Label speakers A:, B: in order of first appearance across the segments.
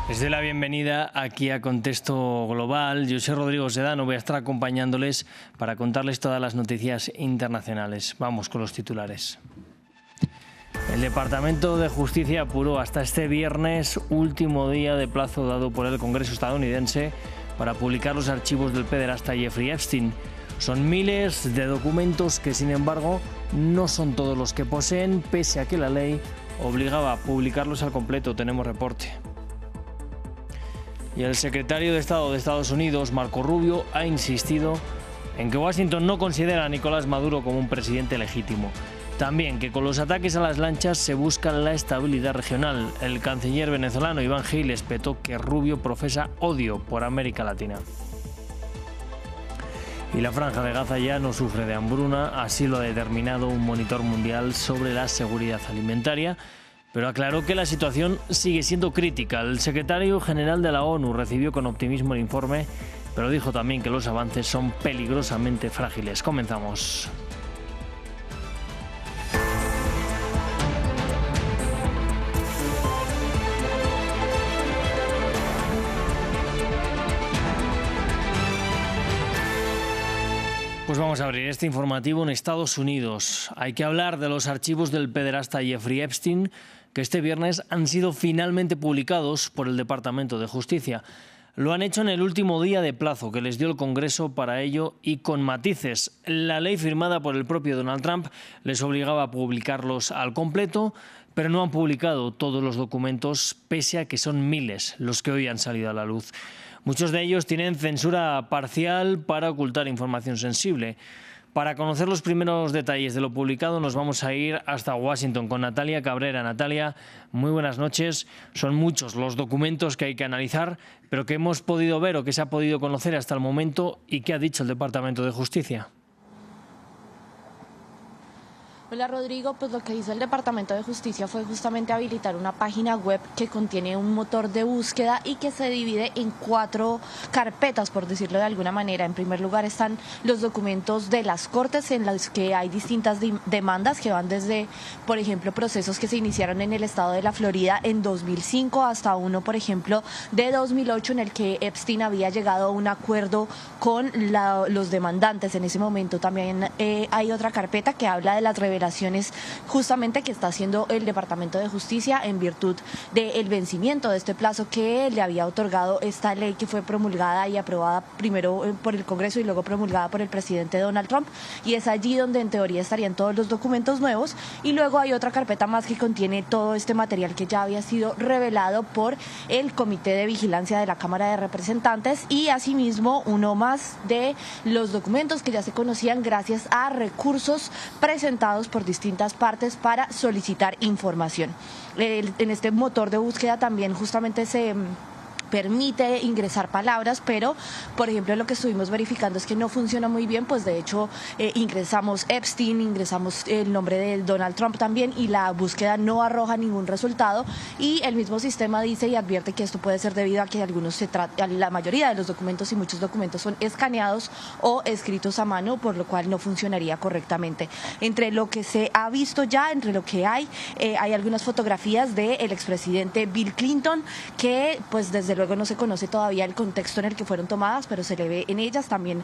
A: Les doy la bienvenida aquí a Contexto Global. Yo soy Rodrigo Sedano, voy a estar acompañándoles para contarles todas las noticias internacionales. Vamos con los titulares. El Departamento de Justicia apuró hasta este viernes, último día de plazo dado por el Congreso estadounidense, para publicar los archivos del pederasta Jeffrey Epstein. Son miles de documentos que, sin embargo, no son todos los que poseen, pese a que la ley obligaba a publicarlos al completo. Tenemos reporte. Y el secretario de Estado de Estados Unidos, Marco Rubio, ha insistido en que Washington no considera a Nicolás Maduro como un presidente legítimo. También que con los ataques a las lanchas se busca la estabilidad regional. El canciller venezolano Iván Gil espetó que Rubio profesa odio por América Latina. Y la Franja de Gaza ya no sufre de hambruna, así lo ha determinado un monitor mundial sobre la seguridad alimentaria, pero aclaró que la situación sigue siendo crítica. El secretario general de la ONU recibió con optimismo el informe, pero dijo también que los avances son peligrosamente frágiles. Comenzamos. Pues vamos a abrir este informativo en Estados Unidos. Hay que hablar de los archivos del pederasta Jeffrey Epstein, que este viernes han sido finalmente publicados por el Departamento de Justicia. Lo han hecho en el último día de plazo que les dio el Congreso para ello y con matices. La ley firmada por el propio Donald Trump les obligaba a publicarlos al completo, pero no han publicado todos los documentos, pese a que son miles los que hoy han salido a la luz. Muchos de ellos tienen censura parcial para ocultar información sensible. Para conocer los primeros detalles de lo publicado nos vamos a ir hasta Washington con Natalia Cabrera. Natalia, muy buenas noches. Son muchos los documentos que hay que analizar, pero que hemos podido ver o que se ha podido conocer hasta el momento y qué ha dicho el Departamento de Justicia.
B: Hola Rodrigo, pues lo que hizo el Departamento de Justicia fue justamente habilitar una página web que contiene un motor de búsqueda y que se divide en 4 carpetas, por decirlo de alguna manera. En primer lugar están los documentos de las cortes en los que hay distintas demandas que van desde, por ejemplo, procesos que se iniciaron en el estado de la Florida en 2005 hasta uno, por ejemplo, de 2008 en el que Epstein había llegado a un acuerdo con los demandantes. En ese momento también hay otra carpeta que habla de las revelaciones justamente que está haciendo el Departamento de Justicia en virtud del vencimiento de este plazo que le había otorgado esta ley que fue promulgada y aprobada primero por el Congreso y luego promulgada por el presidente Donald Trump, y es allí donde en teoría estarían todos los documentos nuevos. Y luego hay otra carpeta más que contiene todo este material que ya había sido revelado por el Comité de Vigilancia de la Cámara de Representantes, y asimismo uno más de los documentos que ya se conocían gracias a recursos presentados por distintas partes para solicitar información. En este motor de búsqueda también justamente se permite ingresar palabras, pero por ejemplo lo que estuvimos verificando es que no funciona muy bien. Pues de hecho ingresamos Epstein, ingresamos el nombre de Donald Trump también, y la búsqueda no arroja ningún resultado, y el mismo sistema dice y advierte que esto puede ser debido a que la mayoría de los documentos y muchos documentos son escaneados o escritos a mano, por lo cual no funcionaría correctamente. Entre lo que se ha visto ya, entre lo que hay algunas fotografías del expresidente Bill Clinton, que pues desde luego no se conoce todavía el contexto en el que fueron tomadas, pero se le ve en ellas. También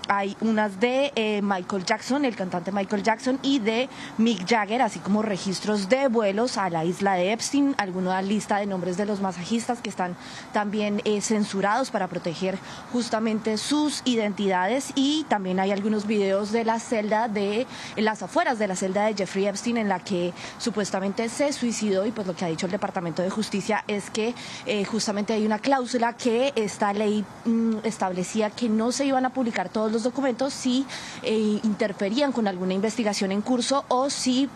B: hay unas de Michael Jackson, el cantante Michael Jackson, y de Mick Jagger, así como registros de vuelos a la isla de Epstein, alguna lista de nombres de los masajistas que están también censurados para proteger justamente sus identidades, y también hay algunos videos de la celda de las afueras de la celda de Jeffrey Epstein en la que supuestamente se suicidó. Y pues lo que ha dicho el Departamento de Justicia es que justamente hay una cláusula que esta ley establecía que no se iban a publicar todos los documentos si interferían con alguna investigación en curso o si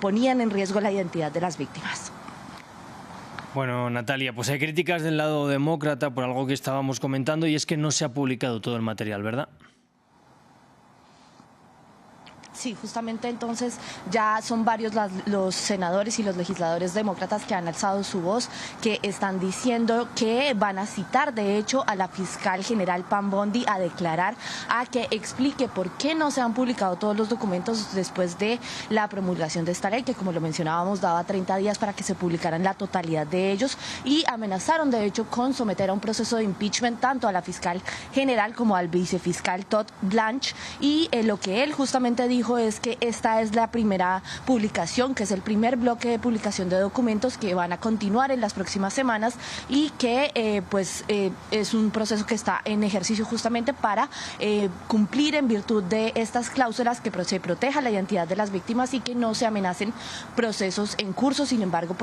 B: ponían en riesgo la identidad de las víctimas.
A: Bueno, Natalia, pues hay críticas del lado demócrata por algo que estábamos comentando, y es que no se ha publicado todo el material, ¿verdad?
B: Sí, justamente entonces ya son varios los senadores y los legisladores demócratas que han alzado su voz, que están diciendo que van a citar de hecho a la fiscal general Pam Bondi a declarar, a que explique por qué no se han publicado todos los documentos después de la promulgación de esta ley, que como lo mencionábamos daba 30 días para que se publicaran la totalidad de ellos, y amenazaron de hecho con someter a un proceso de impeachment tanto a la fiscal general como al vicefiscal Todd Blanche, y lo que él justamente dijo es que esta es la primera publicación, que es el primer bloque de publicación de documentos que van a continuar en las próximas semanas y que es un proceso que está en ejercicio justamente para cumplir en virtud de estas cláusulas que se proteja la identidad de las víctimas y que no se amenacen procesos en curso. Sin embargo,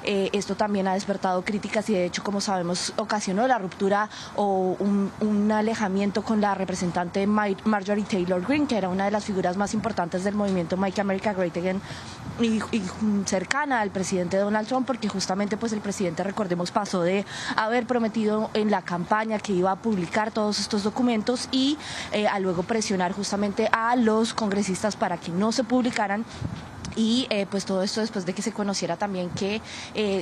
B: esto también ha despertado críticas y de hecho, como sabemos, ocasionó la ruptura o un alejamiento con la representante Marjorie Taylor Greene, que era una de las figuras más importantes del movimiento Make America Great Again y cercana al presidente Donald Trump, porque justamente el presidente, recordemos, pasó de haber prometido en la campaña que iba a publicar todos estos documentos y a luego presionar justamente a los congresistas para que no se publicaran. Y todo esto después de que se conociera también que,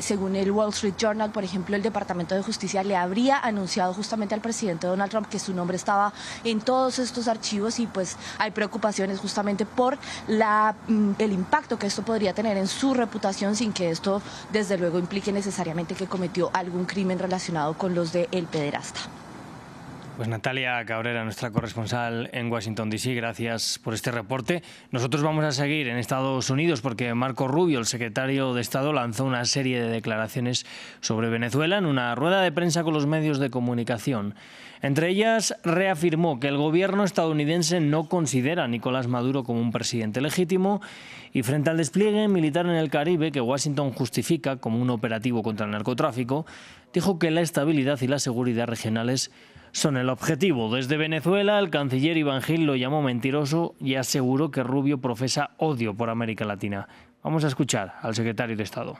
B: según el Wall Street Journal, por ejemplo, el Departamento de Justicia le habría anunciado justamente al presidente Donald Trump que su nombre estaba en todos estos archivos y hay preocupaciones justamente por el impacto que esto podría tener en su reputación, sin que esto desde luego implique necesariamente que cometió algún crimen relacionado con los de El Pederasta.
A: Pues Natalia Cabrera, nuestra corresponsal en Washington, D.C., gracias por este reporte. Nosotros vamos a seguir en Estados Unidos porque Marco Rubio, el secretario de Estado, lanzó una serie de declaraciones sobre Venezuela en una rueda de prensa con los medios de comunicación. Entre ellas, reafirmó que el gobierno estadounidense no considera a Nicolás Maduro como un presidente legítimo y frente al despliegue militar en el Caribe que Washington justifica como un operativo contra el narcotráfico, dijo que la estabilidad y la seguridad regionales son el objetivo. Desde Venezuela, el canciller Iván Gil lo llamó mentiroso y aseguró que Rubio profesa odio por América Latina. Vamos a escuchar al secretario de Estado.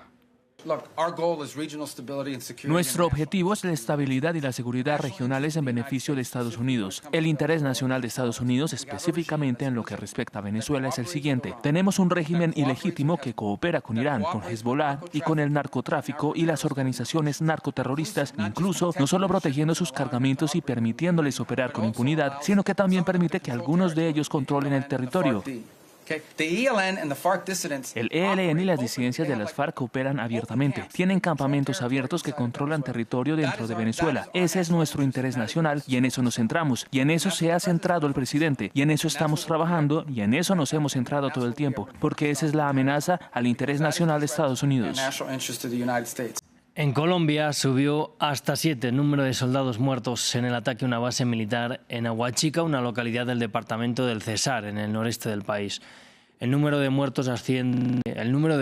C: Nuestro objetivo es la estabilidad y la seguridad regionales en beneficio de Estados Unidos. El interés nacional de Estados Unidos, específicamente en lo que respecta a Venezuela, es el siguiente. Tenemos un régimen ilegítimo que coopera con Irán, con Hezbollah y con el narcotráfico y las organizaciones narcoterroristas, incluso no solo protegiendo sus cargamentos y permitiéndoles operar con impunidad, sino que también permite que algunos de ellos controlen el territorio. El ELN y las disidencias de las FARC operan abiertamente. Tienen campamentos abiertos que controlan territorio dentro de Venezuela. Ese es nuestro interés nacional y en eso nos centramos. Y en eso se ha centrado el presidente. Y en eso estamos trabajando y en eso nos hemos centrado todo el tiempo. Porque esa es la amenaza al interés nacional de Estados Unidos.
A: En Colombia subió hasta 7 el número de soldados muertos en el ataque a una base militar en Aguachica, una localidad del departamento del Cesar, en el noreste del país. El número de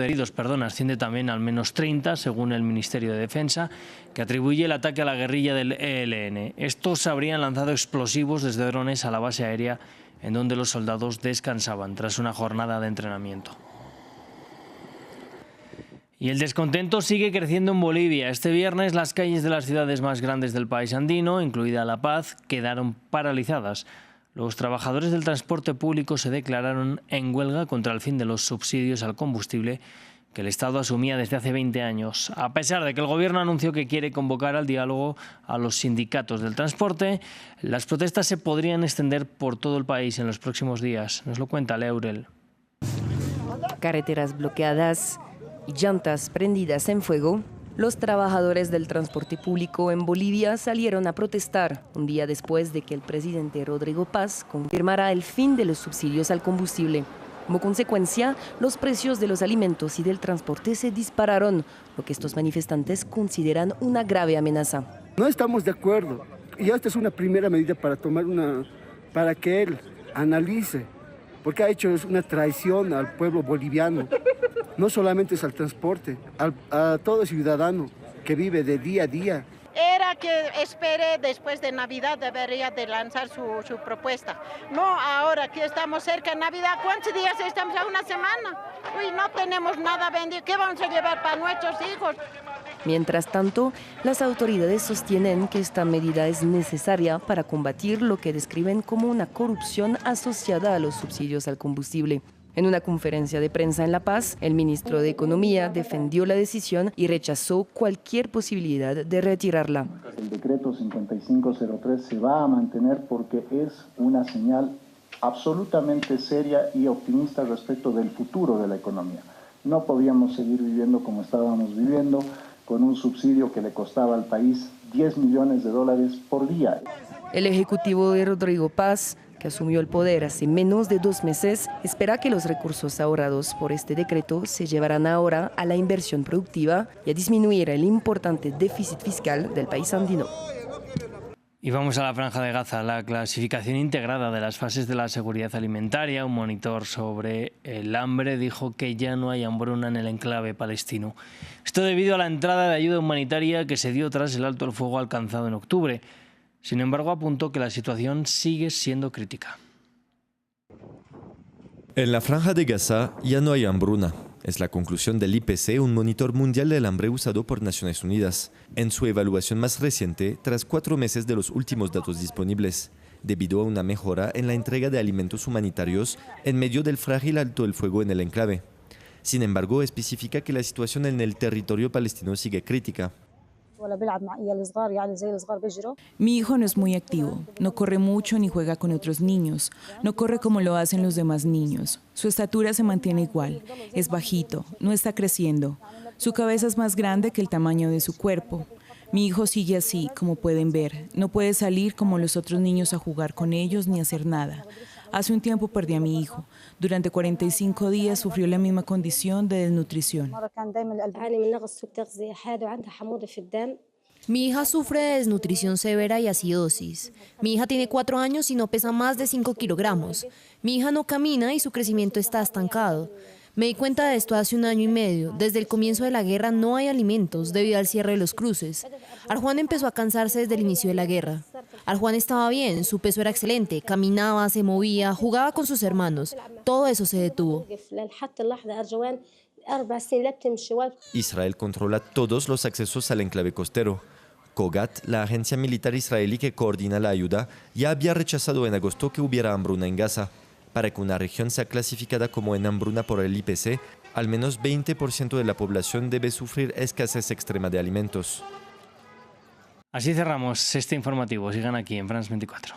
A: heridos asciende también al menos 30, según el Ministerio de Defensa, que atribuye el ataque a la guerrilla del ELN. Estos habrían lanzado explosivos desde drones a la base aérea en donde los soldados descansaban tras una jornada de entrenamiento. Y el descontento sigue creciendo en Bolivia. Este viernes las calles de las ciudades más grandes del país andino, incluida La Paz, quedaron paralizadas. Los trabajadores del transporte público se declararon en huelga contra el fin de los subsidios al combustible que el Estado asumía desde hace 20 años. A pesar de que el Gobierno anunció que quiere convocar al diálogo a los sindicatos del transporte, las protestas se podrían extender por todo el país en los próximos días. Nos lo cuenta Leurel.
D: Carreteras bloqueadas y llantas prendidas en fuego. Los trabajadores del transporte público en Bolivia salieron a protestar un día después de que el presidente Rodrigo Paz confirmara el fin de los subsidios al combustible. Como consecuencia, los precios de los alimentos y del transporte se dispararon, lo que estos manifestantes consideran una grave amenaza.
E: No estamos de acuerdo y esta es una primera medida para que él analice, porque ha hecho una traición al pueblo boliviano. No solamente es al transporte, a todo ciudadano que vive de día a día.
F: Era diría que espere después de Navidad, debería de lanzar su propuesta. No ahora que estamos cerca de Navidad, ¿cuántos días estamos? ¿A una semana? Uy, no tenemos nada vendido, ¿qué vamos a llevar para nuestros hijos?
D: Mientras tanto, las autoridades sostienen que esta medida es necesaria para combatir lo que describen como una corrupción asociada a los subsidios al combustible. En una conferencia de prensa en La Paz, el ministro de Economía defendió la decisión y rechazó cualquier posibilidad de retirarla.
G: El decreto 5503 se va a mantener porque es una señal absolutamente seria y optimista respecto del futuro de la economía. No podíamos seguir viviendo como estábamos viviendo, con un subsidio que le costaba al país $10 millones por día.
D: El ejecutivo de Rodrigo Paz, que asumió el poder hace menos de 2 meses, espera que los recursos ahorrados por este decreto se llevarán ahora a la inversión productiva y a disminuir el importante déficit fiscal del país andino.
A: Y vamos a la Franja de Gaza, la clasificación integrada de las fases de la seguridad alimentaria. Un monitor sobre el hambre dijo que ya no hay hambruna en el enclave palestino. Esto debido a la entrada de ayuda humanitaria que se dio tras el alto el fuego alcanzado en octubre. Sin embargo, apuntó que la situación sigue siendo crítica.
H: En la Franja de Gaza ya no hay hambruna. Es la conclusión del IPC, un monitor mundial del hambre usado por Naciones Unidas, en su evaluación más reciente tras 4 meses de los últimos datos disponibles, debido a una mejora en la entrega de alimentos humanitarios en medio del frágil alto el fuego en el enclave. Sin embargo, especifica que la situación en el territorio palestino sigue crítica.
I: Mi hijo no es muy activo, no corre mucho ni juega con otros niños, no corre como lo hacen los demás niños. Su estatura se mantiene igual, es bajito, no está creciendo. Su cabeza es más grande que el tamaño de su cuerpo. Mi hijo sigue así, como pueden ver, no puede salir como los otros niños a jugar con ellos ni hacer nada. Hace un tiempo perdí a mi hijo. Durante 45 días sufrió la misma condición de desnutrición.
J: Mi hija sufre de desnutrición severa y acidosis. Mi hija tiene 4 años y no pesa más de 5 kilogramos. Mi hija no camina y su crecimiento está estancado. Me di cuenta de esto hace 1 año y medio. Desde el comienzo de la guerra no hay alimentos debido al cierre de los cruces. Arjuan empezó a cansarse desde el inicio de la guerra. Arjuan estaba bien, su peso era excelente, caminaba, se movía, jugaba con sus hermanos. Todo eso se detuvo.
H: Israel controla todos los accesos al enclave costero. Kogat, la agencia militar israelí que coordina la ayuda, ya había rechazado en agosto que hubiera hambruna en Gaza. Para que una región sea clasificada como en hambruna por el IPC, al menos 20% de la población debe sufrir escasez extrema de alimentos.
A: Así cerramos este informativo. Sigan aquí en France 24.